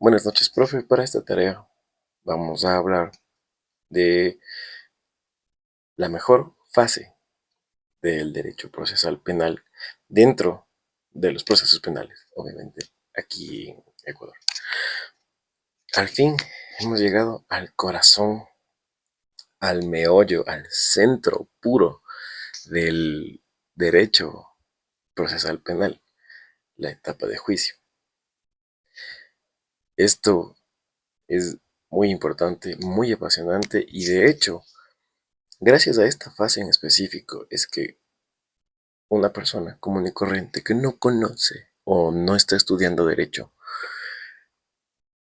Buenas noches, profe. Para esta tarea vamos a hablar de la mejor fase del derecho procesal penal dentro de los procesos penales, obviamente, aquí en Ecuador. Al fin hemos llegado al corazón, al meollo, al centro puro del derecho procesal penal, la etapa de juicio. Esto es muy importante, muy apasionante y de hecho, gracias a esta fase en específico es que una persona común y corriente que no conoce o no está estudiando derecho,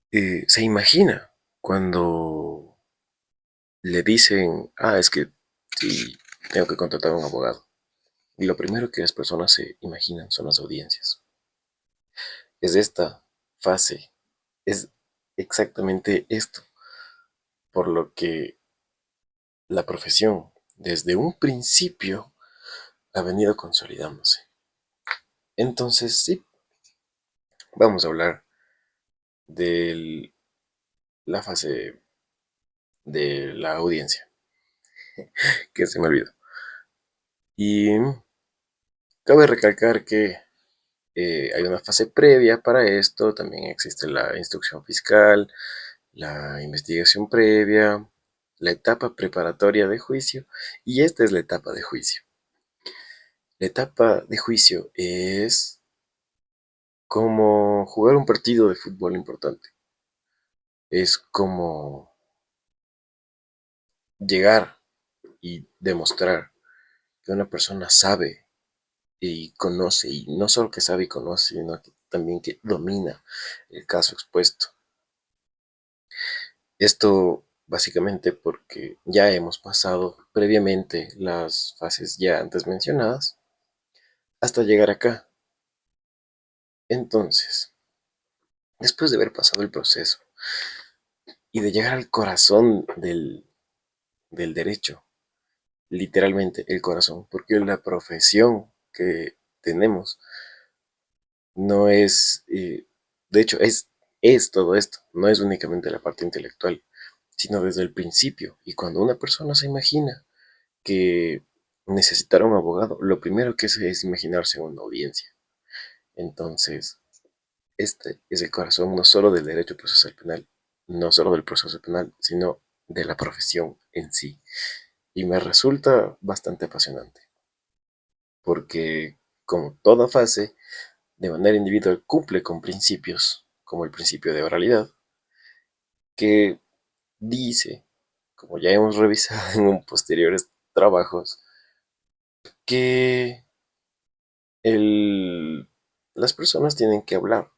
se imagina cuando le dicen, es que sí, tengo que contratar a un abogado. Y lo primero que las personas se imaginan son las audiencias. Es esta fase, es exactamente esto, por lo que la profesión desde un principio ha venido consolidándose. Entonces, sí, vamos a hablar de la fase de la audiencia, que se me olvidó. Y cabe recalcar que hay una fase previa para esto, también existe la instrucción fiscal, la investigación previa, la etapa preparatoria de juicio y esta es la etapa de juicio. La etapa de juicio es como jugar un partido de fútbol importante. Es como llegar y demostrar que una persona sabe y conoce, y no solo que sabe y conoce, sino que también que domina el caso expuesto. Esto básicamente porque ya hemos pasado previamente las fases ya antes mencionadas hasta llegar acá. Entonces, después de haber pasado el proceso y de llegar al corazón del derecho, literalmente el corazón, porque la profesión que tenemos no es, de hecho, es todo esto, no es únicamente la parte intelectual, sino desde el principio. Y cuando una persona se imagina que necesitará un abogado, lo primero que hace es imaginarse una audiencia. Entonces, este es el corazón no solo del derecho procesal penal, no solo del proceso penal, sino de la profesión en sí. Y me resulta bastante apasionante, porque como toda fase, de manera individual cumple con principios, como el principio de oralidad, que dice, como ya hemos revisado en un posteriores trabajos, que las personas tienen que hablar,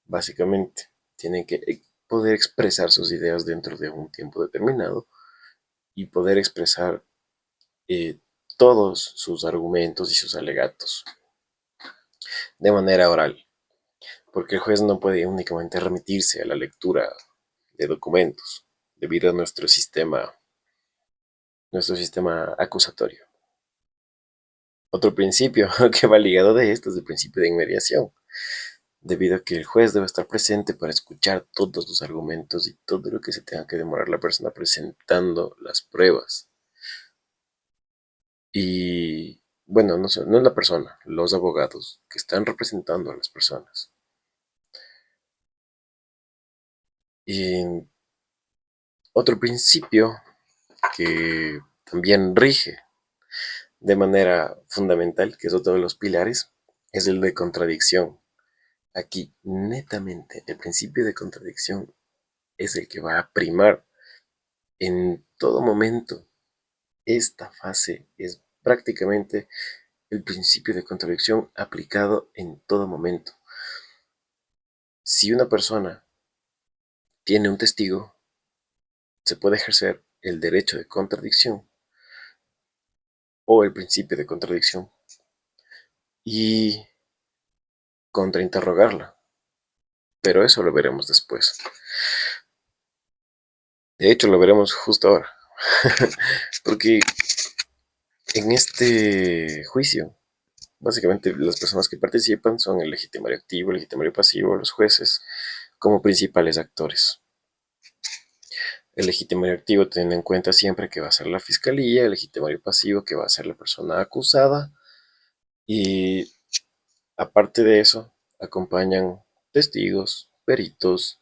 básicamente, tienen que poder expresar sus ideas dentro de un tiempo determinado y poder expresar eh, todos sus argumentos y sus alegatos de manera oral, porque el juez no puede únicamente remitirse a la lectura de documentos debido a nuestro sistema acusatorio. Otro principio que va ligado de esto es el principio de inmediación, debido a que el juez debe estar presente para escuchar todos los argumentos y todo lo que se tenga que demorar la persona presentando las pruebas. Y bueno, no es la persona, los abogados que están representando a las personas. Y otro principio que también rige de manera fundamental, que es otro de los pilares, es el de contradicción. Aquí, netamente, el principio de contradicción es el que va a primar en todo momento. Esta fase es prácticamente el principio de contradicción aplicado en todo momento. Si una persona tiene un testigo, se puede ejercer el derecho de contradicción o el principio de contradicción y contrainterrogarla, pero eso lo veremos después. De hecho, lo veremos justo ahora, porque en este juicio, básicamente las personas que participan son el legitimario activo, el legitimario pasivo, los jueces, como principales actores. El legitimario activo, teniendo en cuenta siempre que va a ser la fiscalía, el legitimario pasivo, que va a ser la persona acusada, y aparte de eso, acompañan testigos, peritos,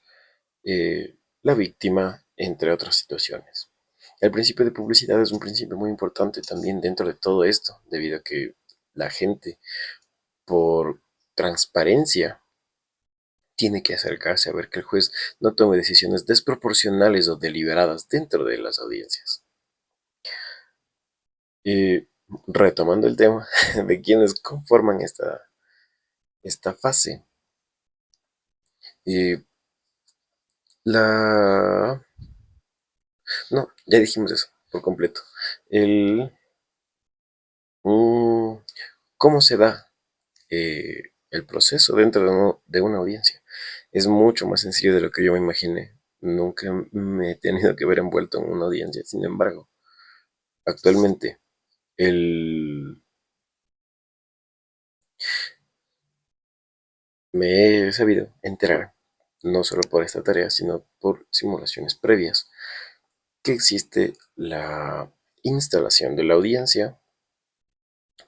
la víctima, entre otras situaciones. El principio de publicidad es un principio muy importante también dentro de todo esto, debido a que la gente, por transparencia, tiene que acercarse a ver que el juez no tome decisiones desproporcionales o deliberadas dentro de las audiencias. Y retomando el tema de quienes conforman esta fase, y la... No, ya dijimos eso por completo. El... mm, ¿Cómo se da el proceso dentro de una audiencia? Es mucho más sencillo de lo que yo me imaginé. Nunca me he tenido que ver envuelto en una audiencia. Sin embargo, actualmente el... me he sabido enterar, no solo por esta tarea, sino por simulaciones previas, que existe la instalación de la audiencia.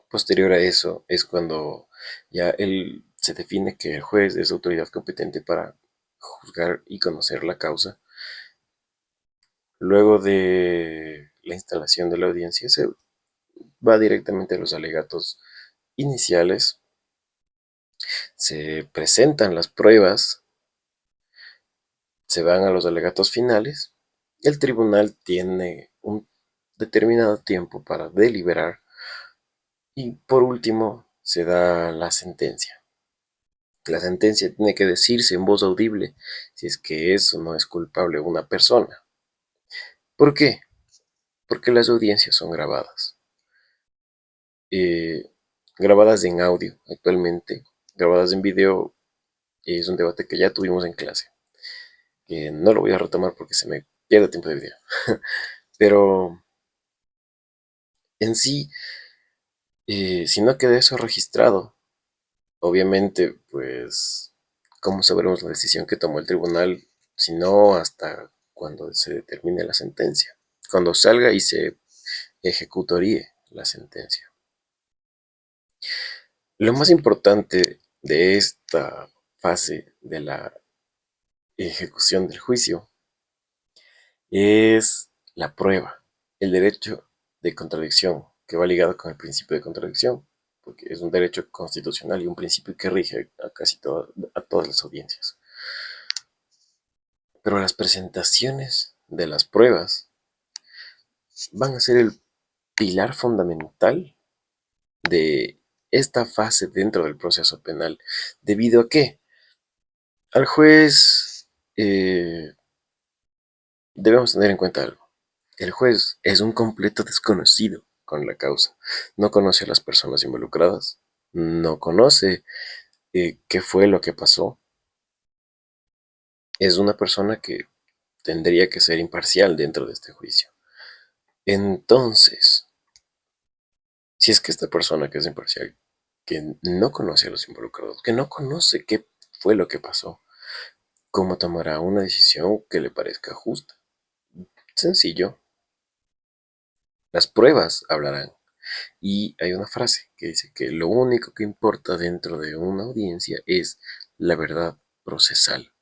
Posterior a eso es cuando ya se define que el juez es autoridad competente para juzgar y conocer la causa. Luego de la instalación de la audiencia se va directamente a los alegatos iniciales, se presentan las pruebas, se van a los alegatos finales. El tribunal tiene un determinado tiempo para deliberar y por último se da la sentencia. La sentencia tiene que decirse en voz audible si es que es o no es culpable una persona. ¿Por qué? Porque las audiencias son grabadas. Eh, Grabadas en audio actualmente, grabadas en video, es un debate que ya tuvimos en clase. Que no lo voy a retomar porque se me pierde tiempo de video. Pero en sí, si no queda eso registrado, obviamente, pues, ¿cómo sabremos la decisión que tomó el tribunal? Si no, hasta cuando se determine la sentencia, cuando salga y se ejecutaría la sentencia. Lo más importante de esta fase de la ejecución del juicio es la prueba, el derecho de contradicción, que va ligado con el principio de contradicción, porque es un derecho constitucional y un principio que rige a a todas las audiencias. Pero las presentaciones de las pruebas van a ser el pilar fundamental de esta fase dentro del proceso penal, debido a que al juez debemos tener en cuenta algo. El juez es un completo desconocido con la causa. No conoce a las personas involucradas, no conoce qué fue lo que pasó. Es una persona que tendría que ser imparcial dentro de este juicio. Entonces, si es que esta persona que es imparcial, que no conoce a los involucrados, que no conoce qué fue lo que pasó, ¿cómo tomará una decisión que le parezca justa? Sencillo, las pruebas hablarán. Y hay una frase que dice que lo único que importa dentro de una audiencia es la verdad procesal.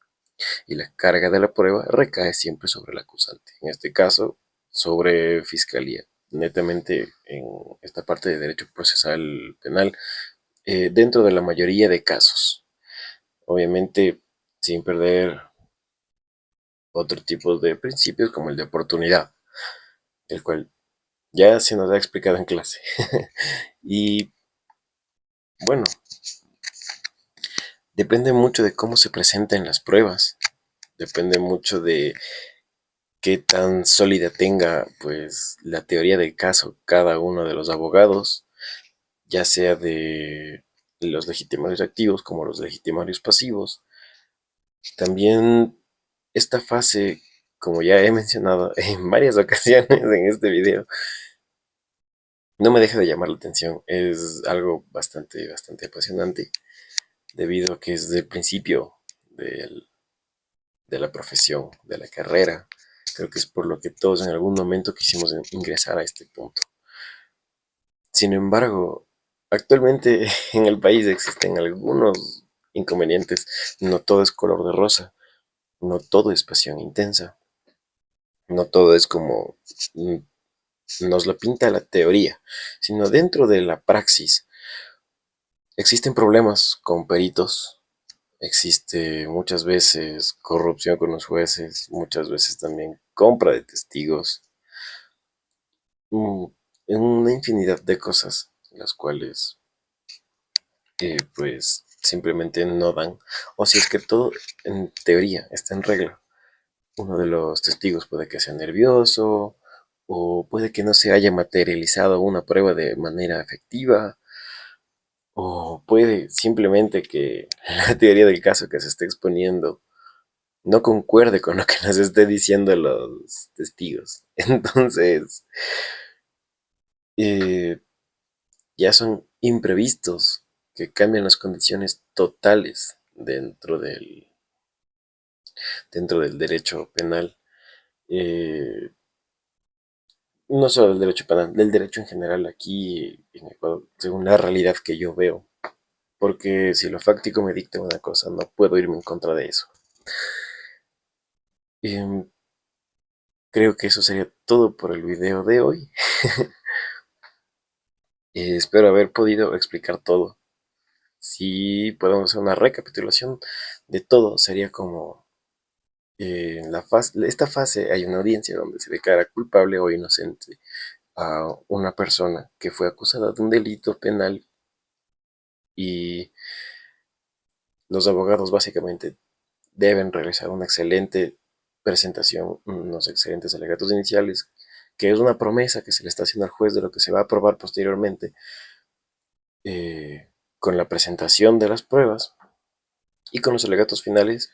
Y la carga de la prueba recae siempre sobre el acusante. En este caso, sobre fiscalía. Netamente en esta parte de derecho procesal penal, dentro de la mayoría de casos. Obviamente, sin perder otro tipo de principios como el de oportunidad, el cual ya se nos ha explicado en clase. Y bueno, depende mucho de cómo se presenten las pruebas, depende mucho de qué tan sólida tenga pues la teoría del caso cada uno de los abogados, ya sea de los legitimarios activos como los legitimarios pasivos. También esta fase, como ya he mencionado en varias ocasiones en este video, no me deja de llamar la atención. Es algo bastante apasionante, debido a que es del principio del de la profesión, de la carrera. Creo que es por lo que todos en algún momento quisimos ingresar a este punto. Sin embargo, actualmente en el país existen algunos inconvenientes. No todo es color de rosa, no todo es pasión intensa, no todo es como nos lo pinta la teoría, sino dentro de la praxis. Existen problemas con peritos, existe muchas veces corrupción con los jueces, muchas veces también compra de testigos, mm, en una infinidad de cosas, las cuales pues simplemente no dan. O si es que todo en teoría está en regla, uno de los testigos puede que sea nervioso o puede que no se haya materializado una prueba de manera efectiva o puede simplemente que la teoría del caso que se esté exponiendo no concuerde con lo que nos esté diciendo los testigos. Entonces, eh, ya son imprevistos que cambian las condiciones totales dentro del derecho penal. Eh, no solo del derecho penal, del derecho en general aquí en Ecuador, según la realidad que yo veo. Porque si lo fáctico me dicta una cosa, no puedo irme en contra de eso. Em, Creo que eso sería todo por el video de hoy. Espero haber podido explicar todo. Si podemos hacer una recapitulación de todo, sería como en esta fase hay una audiencia donde se declara culpable o inocente a una persona que fue acusada de un delito penal y los abogados básicamente deben realizar una excelente presentación, unos excelentes alegatos iniciales, que es una promesa que se le está haciendo al juez de lo que se va a aprobar posteriormente con la presentación de las pruebas y con los alegatos finales.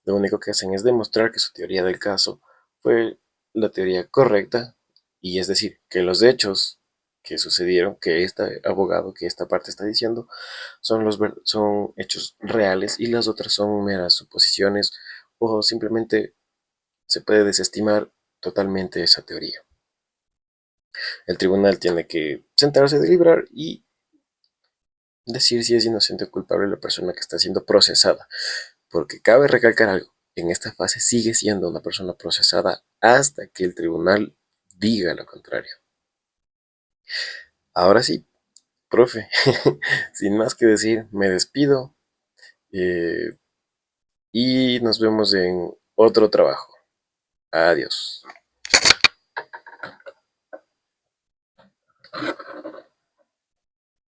Lo único que hacen es demostrar que su teoría del caso fue la teoría correcta, y es decir, que los hechos que sucedieron, que este abogado, que esta parte está diciendo, son hechos reales y las otras son meras suposiciones o simplemente se puede desestimar totalmente esa teoría. El tribunal tiene que sentarse a deliberar y decir si es inocente o culpable la persona que está siendo procesada. Porque cabe recalcar algo, en esta fase sigue siendo una persona procesada hasta que el tribunal diga lo contrario. Ahora sí, profe, sin más que decir, me despido y nos vemos en otro trabajo. Adiós.